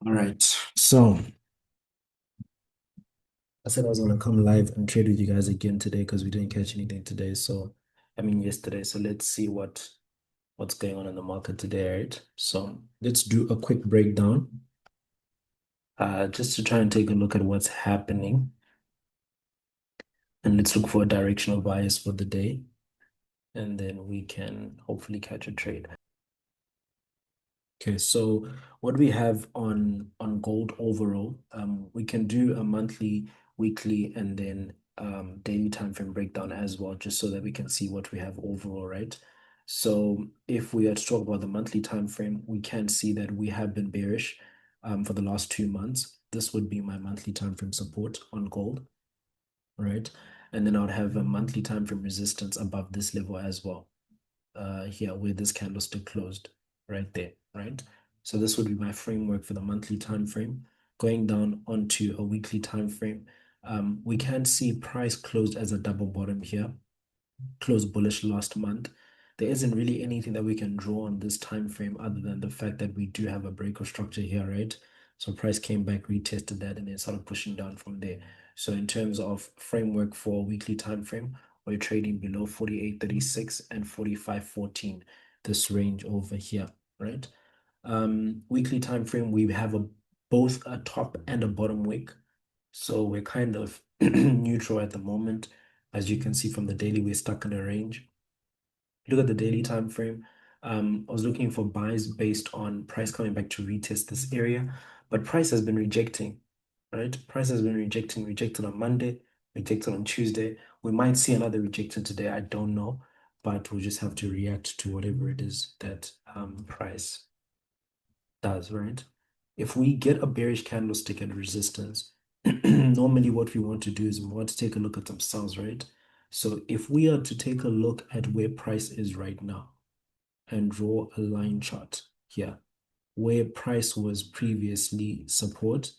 All right. So I said I was gonna come live and trade with you guys again today because we didn't catch anything today. Yesterday. So let's see what's going on in the market today, right? So let's do a quick breakdown, just to try and take a look at what's happening, and let's look for a directional bias for the day, and then we can hopefully catch a trade. Okay, so what we have on gold overall, we can do a monthly, weekly, and then daily time frame breakdown as well, just so that we can see what we have overall, right? So if we are to talk about the monthly time frame, we can see that we have been bearish for the last 2 months. This would be my monthly time frame support on gold, right? And then I would have a monthly time frame resistance above this level as well, here where this candlestick closed right there, right? So this would be my framework for the monthly time frame. Going down onto a weekly time frame, we can see price closed as a double bottom here, closed bullish last month. There isn't really anything that we can draw on this time frame other than the fact that we do have a break of structure here, right? So price came back, retested that, and then started pushing down from there. So in terms of framework for weekly time frame, we're trading below 48.36 and 45.14, this range over here, right? Weekly time frame, we have both a top and a bottom wick. So we're kind of neutral at the moment. As you can see from the daily, we're stuck in a range. Look at the daily time frame. I was looking for buys based on price coming back to retest this area, but price has been rejecting, right? Price has been rejected on Monday, rejected on Tuesday. We might see another rejection today. I don't know, but we'll just have to react to whatever it is that price does, right? If we get a bearish candlestick at resistance, normally what we want to do is we want to take a look at some sells, right? So if we are to take a look at where price is right now and draw a line chart here, where price was previously support,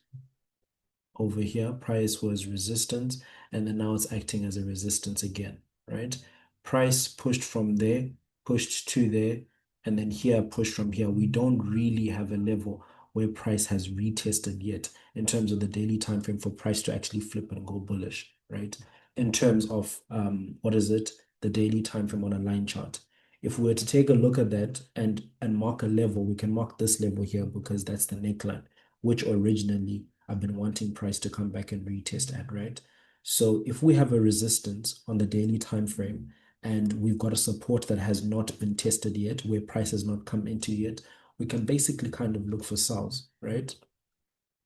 over here, price was resistance, and then now it's acting as a resistance again, right? Price pushed from there, pushed to there, and then here pushed from here. We don't really have a level where price has retested yet in terms of the daily time frame for price to actually flip and go bullish, right? In terms of what is it? The daily time frame on a line chart. If we were to take a look at that and mark a level, we can mark this level here because that's the neckline, which originally I've been wanting price to come back and retest at, right? So if we have a resistance on the daily time frame and we've got a support that has not been tested yet, where price has not come into yet, we can basically kind of look for sells, right?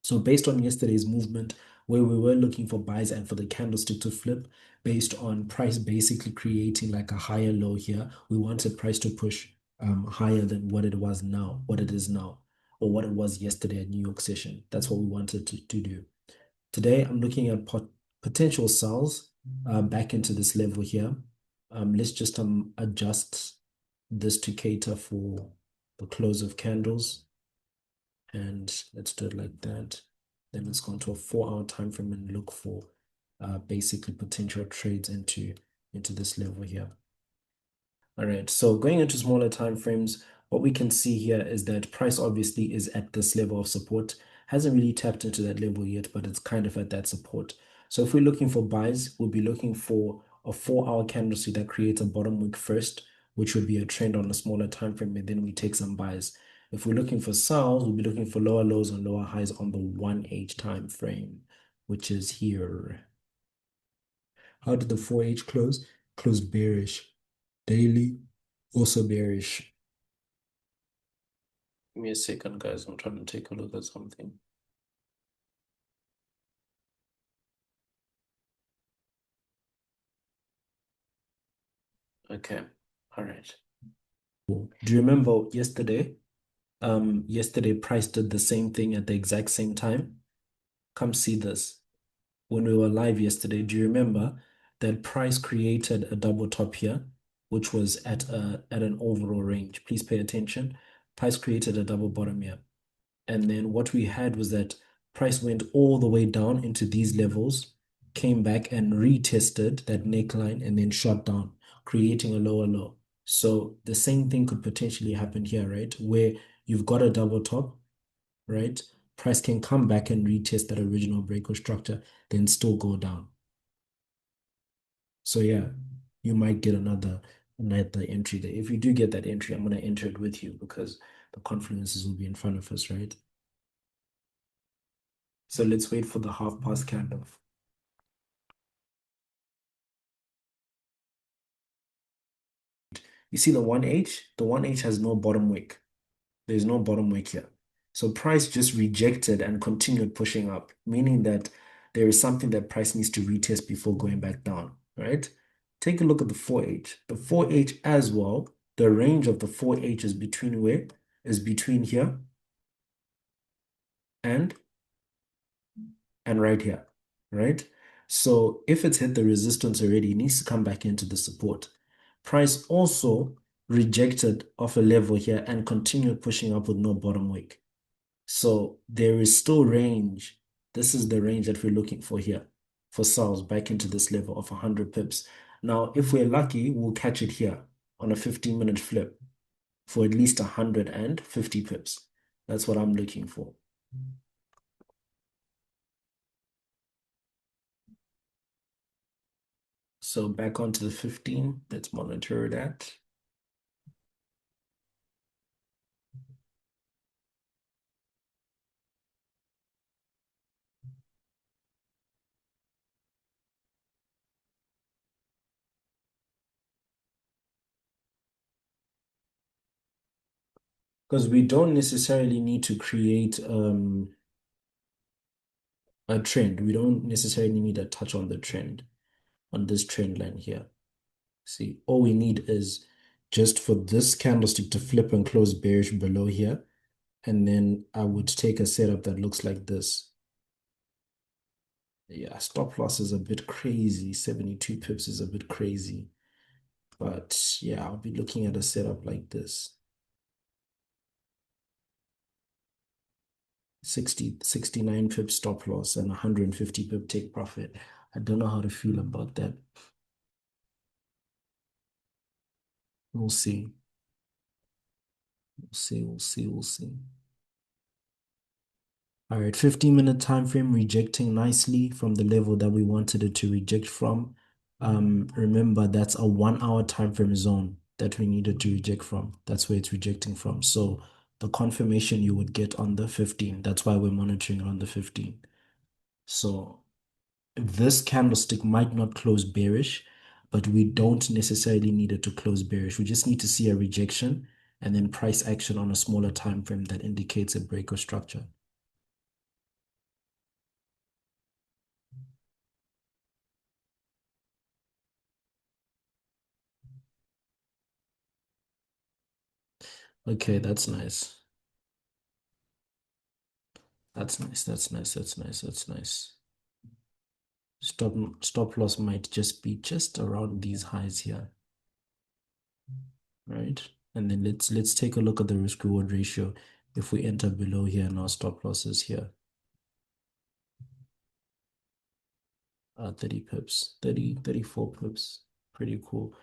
So based on yesterday's movement, where we were looking for buys and for the candlestick to flip, based on price basically creating like a higher low here, we wanted price to push higher than what it was now, what it is now, or what it was yesterday at New York session. That's what we wanted to do. Today, I'm looking at potential sells back into this level here. Let's just adjust this to cater for the close of candles, and let's do it like that. Then let's go into a 4 hour time frame and look for basically potential trades into this level here. All right, so going into smaller time frames, what we can see here is that price obviously is at this level of support. Hasn't really tapped into that level yet, but it's kind of at that support. So if we're looking for buys, we'll be looking for a 4 hour candlestick that creates a bottom wick first, which would be a trend on a smaller time frame, and then we take some buys. If we're looking for sells, we'll be looking for lower lows and lower highs on the 1H time frame, which is here. How did the 4H close? Close bearish. Daily, also bearish. Give me a second, guys. I'm trying to take a look at something. Okay. All right. Do you remember yesterday? Yesterday price did the same thing at the exact same time. Come see this. When we were live yesterday, do you remember that price created a double top here, which was at an overall range? Please pay attention. Price created a double bottom here. And then what we had was that price went all the way down into these levels, came back and retested that neckline and then shot down, creating a lower low. So the same thing could potentially happen here, right? Where you've got a double top, right? price can come back and retest that original break or structure, then still go down. So yeah, you might get another entry there. If you do get that entry, I'm gonna enter it with you because the confluences will be in front of us, right? So let's wait for the half past candle. You see the 1H? The 1H has no bottom wick. There's no bottom wick here. So price just rejected and continued pushing up, meaning that there is something that price needs to retest before going back down, right? Take a look at the 4H. The 4H as well, the range of the 4H is between where? Is between here and right here, right? So if it's hit the resistance already, it needs to come back into the support. Price also rejected off a level here and continued pushing up with no bottom wick. So there is still range. This is the range that we're looking for here for sales back into this level of 100 pips. Now, if we're lucky, we'll catch it here on a 15-minute flip for at least 150 pips. That's what I'm looking for. So back onto the 15, let's monitor that. Because we don't necessarily need to create a trend. We don't necessarily need a touch on the trend, on this trend line here. See, all we need is just for this candlestick to flip and close bearish below here. And then I would take a setup that looks like this. Yeah, stop loss is a bit crazy. 72 pips is a bit crazy. But yeah, I'll be looking at a setup like this. 69 pip stop loss and 150 pip take profit. I don't know how to feel about that. We'll see. We'll see. We'll see. We'll see. All right, 15-minute time frame rejecting nicely from the level that we wanted it to reject from. Remember, that's a 1 hour time frame zone that we needed to reject from. That's where it's rejecting from. So the confirmation you would get on the 15. That's why we're monitoring on the 15. So this candlestick might not close bearish, but we don't necessarily need it to close bearish. We just need to see a rejection and then price action on a smaller time frame that indicates a break or structure. Okay, that's nice. That's nice. That's nice. That's nice. That's nice. Stop loss might just be just around these highs here, right? And then let's take a look at the risk reward ratio. If we enter below here and our stop loss is here, 30 pips, 34 pips, pretty cool.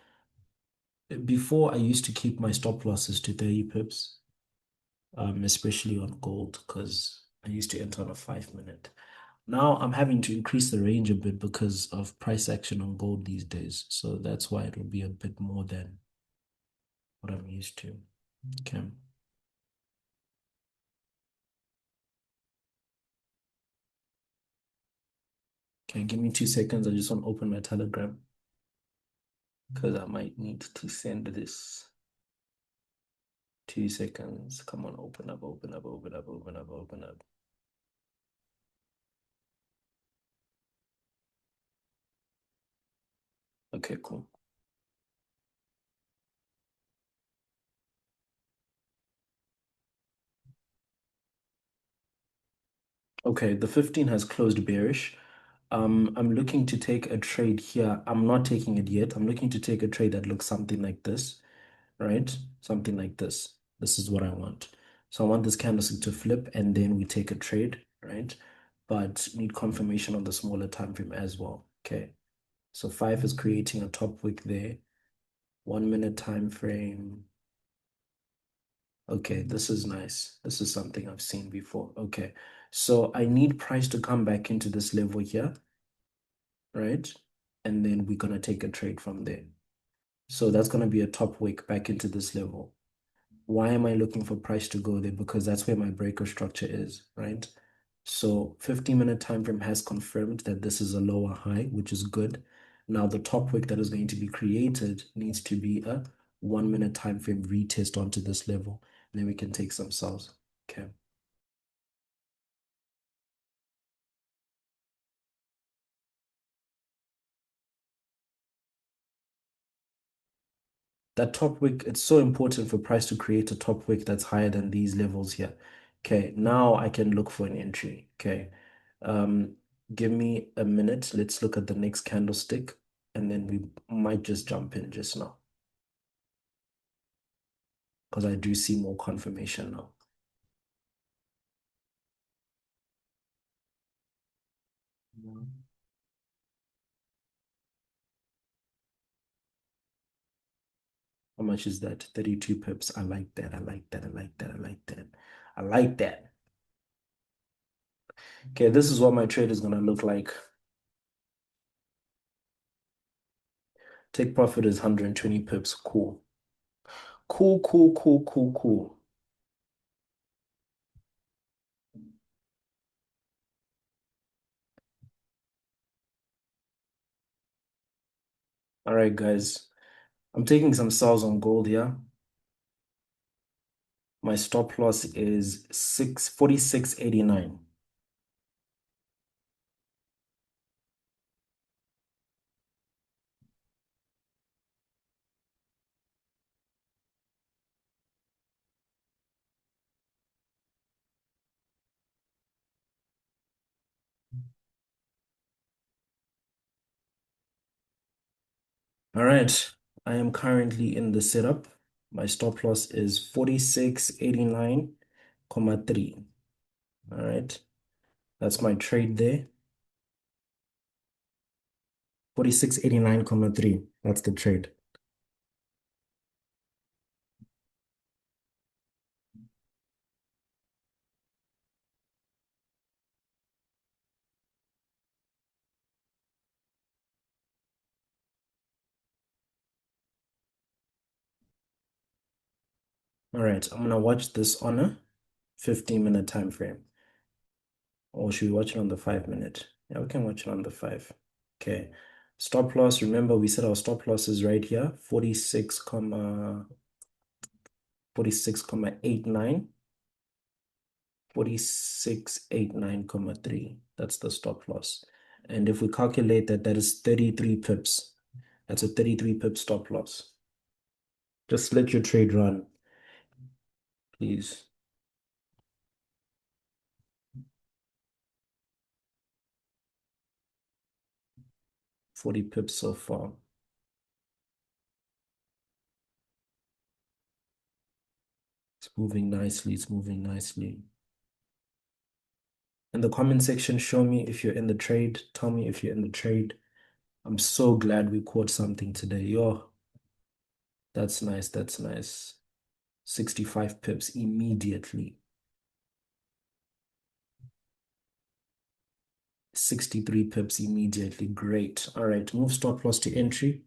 Before I used to keep my stop losses to 30 pips, especially on gold, because I used to enter on a 5 minute. Now I'm having to increase the range a bit because of price action on gold these days. So that's why it will be a bit more than what I'm used to. Okay. Okay, give me 2 seconds. I just want to open my Telegram because I might need to send this. 2 seconds. Come on, open up, open up, open up, open up, open up. Okay, cool. Okay, the 15 has closed bearish. I'm looking to take a trade here. I'm not taking it yet. I'm looking to take a trade that looks something like this, right? Something like this. This is what I want. So I want this candlestick to flip and then we take a trade, right? But need confirmation on the smaller time frame as well. Okay. So 5 is creating a top wick there. 1 minute time frame. Okay, this is nice. This is something I've seen before. Okay. So I need price to come back into this level here, right? And then we're gonna take a trade from there. So that's gonna be a top wick back into this level. Why am I looking for price to go there? Because that's where my breaker structure is, right? So 15-minute time frame has confirmed that this is a lower high, which is good. Now the top wick that is going to be created needs to be a 1-minute time frame retest onto this level. And then we can take some sells. Okay. That top wick, it's so important for price to create a top wick that's higher than these levels here. Okay, now I can look for an entry. Okay. Um, Give me a minute. Let's look at the next candlestick and then we might just jump in just now because I do see more confirmation now. How much is that? 32 pips. I like that. I like that. I like that. I like that. I like that. Okay, this is what my trade is gonna look like. Take profit is 120 pips. Cool. Cool, cool, cool, cool, cool. All right, guys. I'm taking some sells on gold here. My stop loss is 46.89. All right. I am currently in the setup. My stop loss is 46.89.3. All right. That's my trade there. 46.89.3. That's the trade. All right. I'm gonna watch this on a 15-minute time frame. Or should we watch it on the 5-minute? Yeah, we can watch it on the 5. Okay. Stop loss. Remember, we said our stop loss is right here, 46.89, 46.89.3. That's the stop loss. And if we calculate that, that is 33 pips. That's a 33 pip stop loss. Just let your trade run, please. 40 pips so far. It's moving nicely. It's moving nicely. In the comment section, show me if you're in the trade. Tell me if you're in the trade. I'm so glad we caught something today. Yo, that's nice. That's nice. 65 pips immediately. 63 pips immediately. Great. All right. Move stop loss to entry.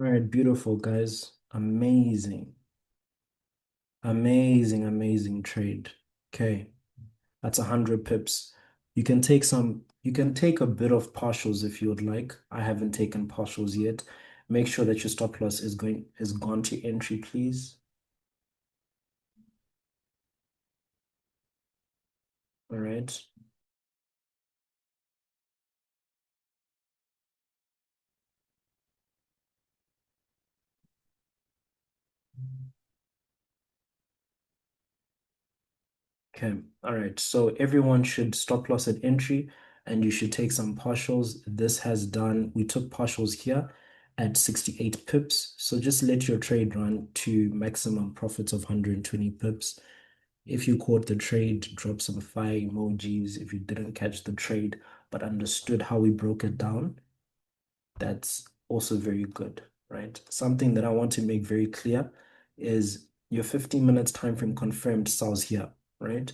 All right. Beautiful, guys. Amazing. Amazing, amazing trade. Okay. That's 100 pips. You can take a bit of partials if you would like. I haven't taken partials yet. Make sure that your stop loss is gone to entry, please. All right. Okay. All right. So everyone should stop loss at entry and you should take some partials. This has done, we took partials here at 68 pips. So just let your trade run to maximum profits of 120 pips. If you caught the trade, drop some fire emojis. If you didn't catch the trade but understood how we broke it down, that's also very good, right? Something that I want to make very clear is your 15 minutes time frame confirmed sells here, right?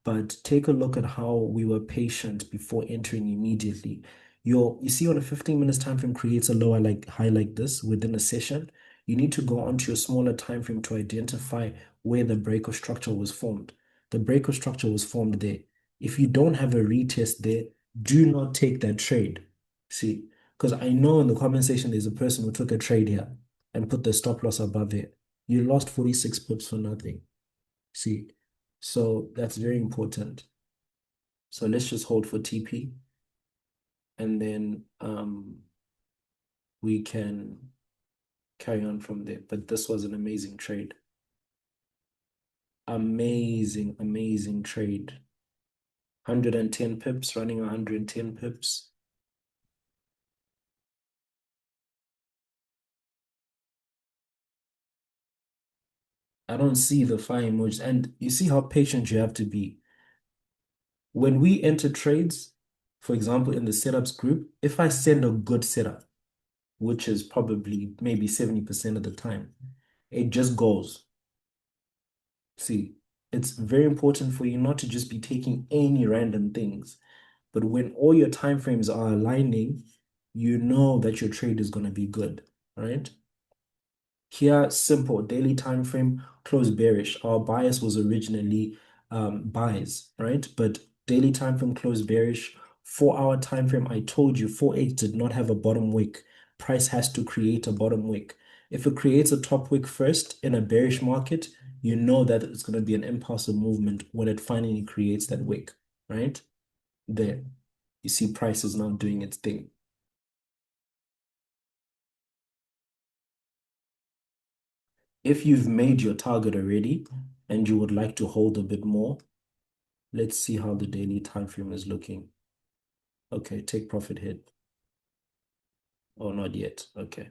But take a look at how we were patient before entering immediately. You see on a 15 minutes time frame creates a lower like high like this within a session. You need to go onto your smaller time frame to identify where the break of structure was formed. The break of structure was formed there. If you don't have a retest there, do not take that trade. See, because I know in the comment section there's a person who took a trade here and put the stop loss above it. You lost 46 pips for nothing. See, so that's very important. So let's just hold for TP and then we can carry on from there. But this was an amazing trade. Amazing, amazing trade. 110 pips, running 110 pips. I don't see the fire emojis. And you see how patient you have to be. When we enter trades, for example, in the setups group, if I send a good setup, which is probably maybe 70% of the time, it just goes. See, it's very important for you not to just be taking any random things, but when all your time frames are aligning, you know that your trade is going to be good, right? Here, simple daily time frame, close bearish. Our bias was originally buys, right? But daily time frame close bearish. 4 hour time frame, I told you 4/8 did not have a bottom wick. Price has to create a bottom wick. If it creates a top wick first in a bearish market, you know that it's going to be an impulsive movement when it finally creates that wick, right? There, you see price is now doing its thing. If you've made your target already and you would like to hold a bit more, let's see how the daily time frame is looking. Okay, take profit hit. Oh, not yet. Okay.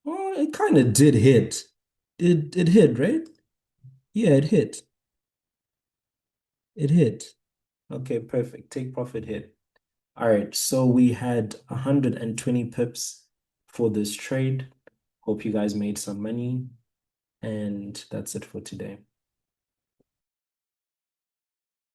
Oh, it kind of did hit. It hit, right? Yeah, it hit. It hit. Okay, perfect. Take profit hit. All right, so we had 120 pips for this trade. Hope you guys made some money, and that's it for today.